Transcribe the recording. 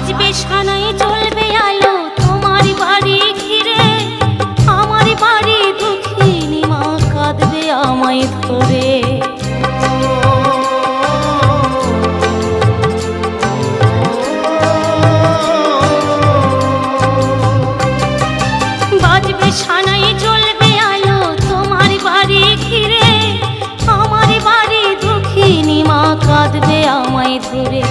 বাজবে সানাই জ্বলবে আলো তোমার বাড়ি ঘিরে, আমার বাড়ি দুঃখিনী মা কাঁদবে আমায় ধরে। বাজবে সানাই জ্বলবে আলো তোমার বাড়ি ঘিরে, আমার বাড়ি দুঃখিনী মা কাঁদবে আমায় ধরে।